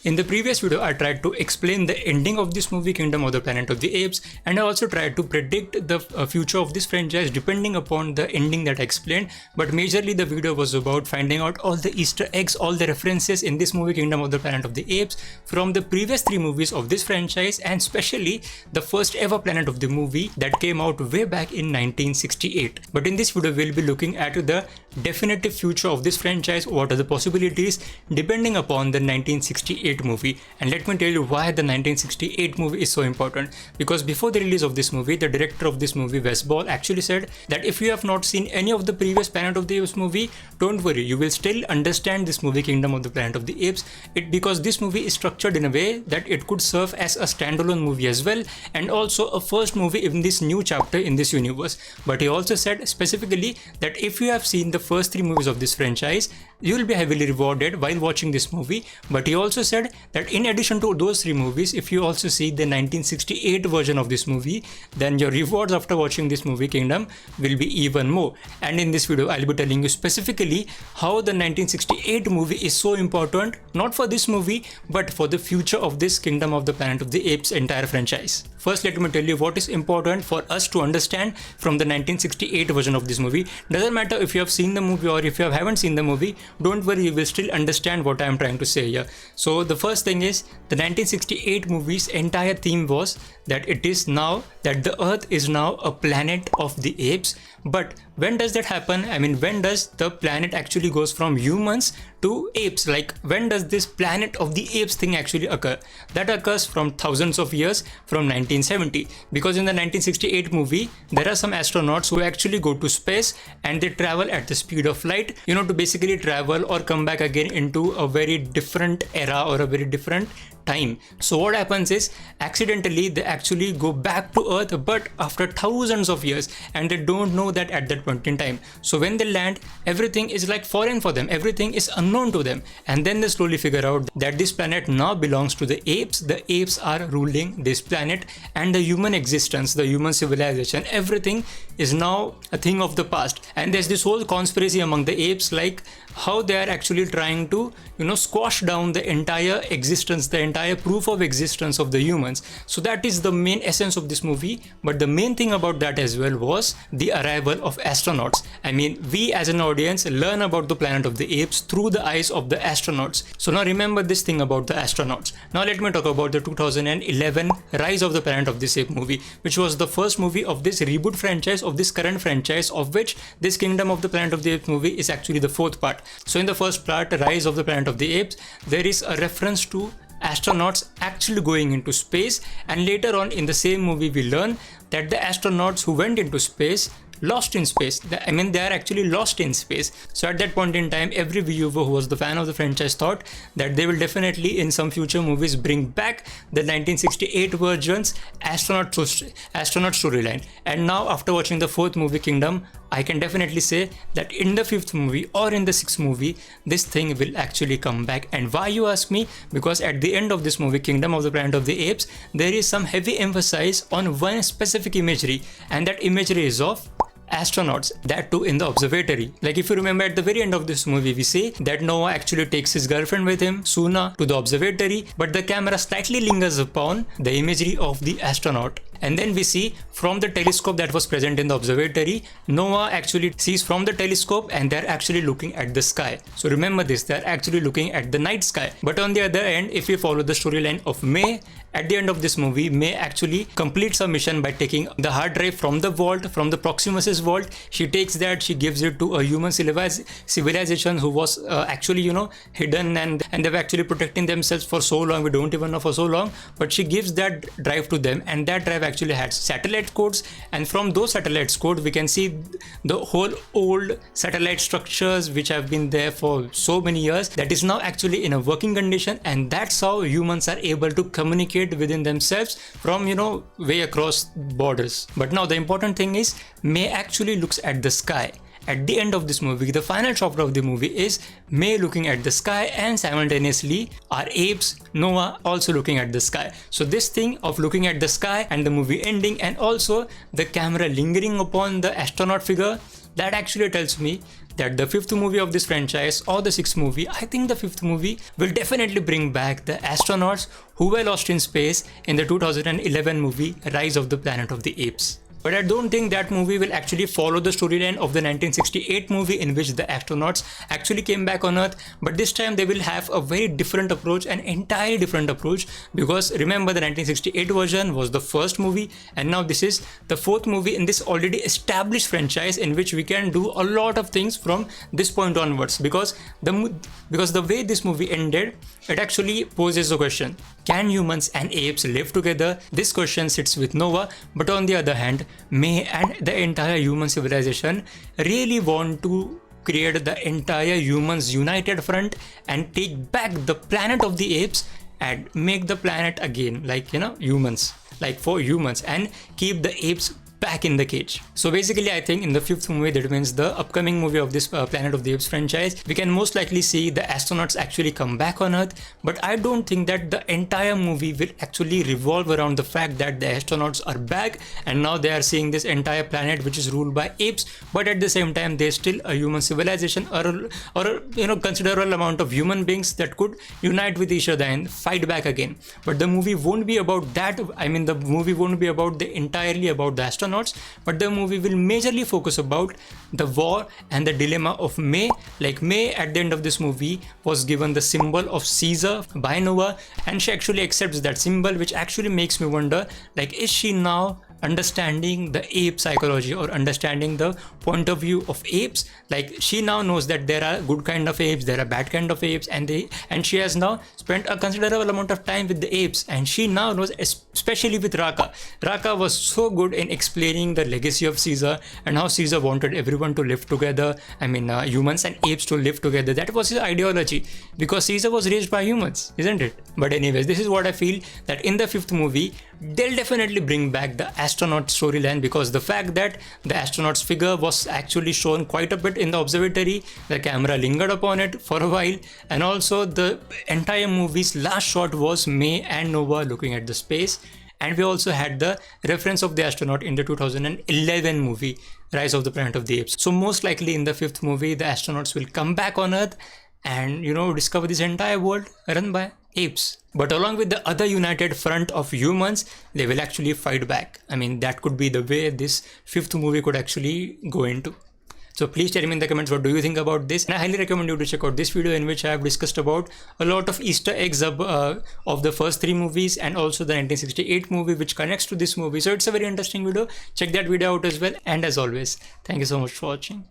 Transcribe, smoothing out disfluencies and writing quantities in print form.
In the previous video, I tried to explain the ending of this movie, Kingdom of the Planet of the Apes, and I also tried to predict the future of this franchise depending upon the ending that I explained. But majorly the video was about finding out all the Easter eggs, all the references in this movie, Kingdom of the Planet of the Apes, from the previous 3 movies of this franchise, and especially the first ever Planet of the movie that came out way back in 1968. But in this video, we'll be looking at the definitive future of this franchise, what are the possibilities depending upon the 1968 movie. And let me tell you why the 1968 movie is so important, because before the release of this movie, the director of this movie, Wes Ball, actually said that if you have not seen any of the previous Planet of the Apes movie, don't worry, you will still understand this movie, Kingdom of the Planet of the Apes, because this movie is structured in a way that it could serve as a standalone movie as well, and also a first movie in this new chapter in this universe. But he also said specifically that if you have seen the first 3 movies of this franchise, you will be heavily rewarded while watching this movie. But he also said that in addition to those 3 movies, if you also see the 1968 version of this movie, then your rewards after watching this movie, Kingdom, will be even more. And in this video, I'll be telling you specifically how the 1968 movie is so important, not for this movie, but for the future of this Kingdom of the Planet of the Apes entire franchise. First, let me tell you what is important for us to understand from the 1968 version of this movie. Doesn't matter if you have seen the movie or if you haven't seen the movie, don't worry, you will still understand what I am trying to say here. So the first thing is, the 1968 movie's entire theme was that it is now that the Earth is now a planet of the apes. But when does that happen? I mean, when does the planet actually goes from humans to apes? Like, when does this planet of the apes thing actually occur? That occurs from thousands of years from 1970, because in the 1968 movie, there are some astronauts who actually go to space and they travel at the speed of light, to basically travel or come back again into a very different era or a very different time. So what happens is, accidentally they actually go back to Earth, but after thousands of years, and they don't know that at that point in time. So when they land, everything is like foreign for them, everything is unknown to them, and then they slowly figure out that this planet now belongs to the apes. The apes are ruling this planet, and the human existence, the human civilization, everything is now a thing of the past. And there's this whole conspiracy among the apes, like how they are actually trying to squash down the entire existence, the entire proof of existence of the humans. So that is the main essence of this movie. But the main thing about that as well was the arrival of astronauts. I mean, we as an audience learn about the Planet of the Apes through the eyes of the astronauts. So now remember this thing about the astronauts. Now let me talk about the 2011 Rise of the Planet of the Apes movie, which was the first movie of this reboot franchise, of this current franchise, of which this Kingdom of the Planet of the Apes movie is actually the 4th part. So in the first part, Rise of the Planet of the Apes, there is a reference to astronauts actually going into space, and later on in the same movie we learn that the astronauts who went into space lost in space. I mean, they are actually lost in space. So at that point in time, every viewer who was the fan of the franchise thought that they will definitely in some future movies bring back the 1968 version's astronaut storyline. And now after watching the 4th movie, Kingdom, I can definitely say that in the 5th movie or in the 6th movie, this thing will actually come back. And why, you ask me? Because at the end of this movie, Kingdom of the Planet of the Apes, there is some heavy emphasis on one specific imagery, and that imagery is of astronauts, that too in the observatory. Like, if you remember, at the very end of this movie, we see that Noah actually takes his girlfriend with him, Suna, to the observatory, but the camera slightly lingers upon the imagery of the astronaut. And then we see from the telescope that was present in the observatory, Noah actually sees from the telescope and they're actually looking at the sky. So remember this, they're actually looking at the night sky. But on the other end, if you follow the storyline of May, at the end of this movie, May actually completes her mission by taking the hard drive from the vault, from the Proximus's vault. She takes that, she gives it to a human civilization who was actually, hidden, and they were actually protecting themselves for so long, we don't even know for so long. But she gives that drive to them, and that drive actually had satellite codes, and from those satellite codes we can see the whole old satellite structures which have been there for so many years, that is now actually in a working condition. And that's how humans are able to communicate within themselves from way across borders. But now the important thing is, May actually looks at the sky. At the end of this movie, the final chapter of the movie is May looking at the sky, and simultaneously our apes, Noah, also looking at the sky. So this thing of looking at the sky and the movie ending, and also the camera lingering upon the astronaut figure, that actually tells me that the fifth movie of this franchise, or the sixth movie, I think the fifth movie will definitely bring back the astronauts who were lost in space in the 2011 movie Rise of the Planet of the Apes. But I don't think that movie will actually follow the storyline of the 1968 movie, in which the astronauts actually came back on Earth. But this time they will have a very different approach, an entirely different approach, because remember, the 1968 version was the first movie, and now this is the fourth movie in this already established franchise, in which we can do a lot of things from this point onwards. Because the way this movie ended, it actually poses a question: can humans and apes live together? This question sits with Nova, but on the other hand, May and the entire human civilization really want to create the entire humans united front and take back the planet of the apes and make the planet again, like, humans, like for humans, and keep the apes back in the cage. So basically, I think in the fifth movie, that means the upcoming movie of this Planet of the Apes franchise, we can most likely see the astronauts actually come back on Earth. But I don't think that the entire movie will actually revolve around the fact that the astronauts are back and now they are seeing this entire planet which is ruled by apes, but at the same time there's still a human civilization, or considerable amount of human beings that could unite with each other and fight back again. But the movie won't be about that. I mean, the movie won't be about entirely about the astronauts, but the movie will majorly focus about the war and the dilemma of May. Like, May at the end of this movie was given the symbol of Caesar by Nova, and she actually accepts that symbol, which actually makes me wonder, like, is she now understanding the ape psychology or understanding the point of view of apes? Like, she now knows that there are good kind of apes, there are bad kind of apes, and she has now spent a considerable amount of time with the apes, and she now knows, especially with Raka was so good in explaining the legacy of Caesar and how Caesar wanted everyone to live together. I mean, humans and apes to live together. That was his ideology, because Caesar was raised by humans, isn't it? But anyways, this is what I feel, that in the fifth movie they'll definitely bring back the astronaut storyline, because the fact that the astronaut's figure was actually shown quite a bit in the observatory, the camera lingered upon it for a while, and also the entire movie's last shot was May and Nova looking at the space. And we also had the reference of the astronaut in the 2011 movie Rise of the Planet of the Apes. So most likely in the fifth movie, the astronauts will come back on Earth and discover this entire world run by apes. But along with the other united front of humans, they will actually fight back. I mean, that could be the way this fifth movie could actually go into. So please tell me in the comments, what do you think about this? And I highly recommend you to check out this video, in which I have discussed about a lot of Easter eggs of the first three movies, and also the 1968 movie which connects to this movie. So it's a very interesting video. Check that video out as well. And as always, thank you so much for watching.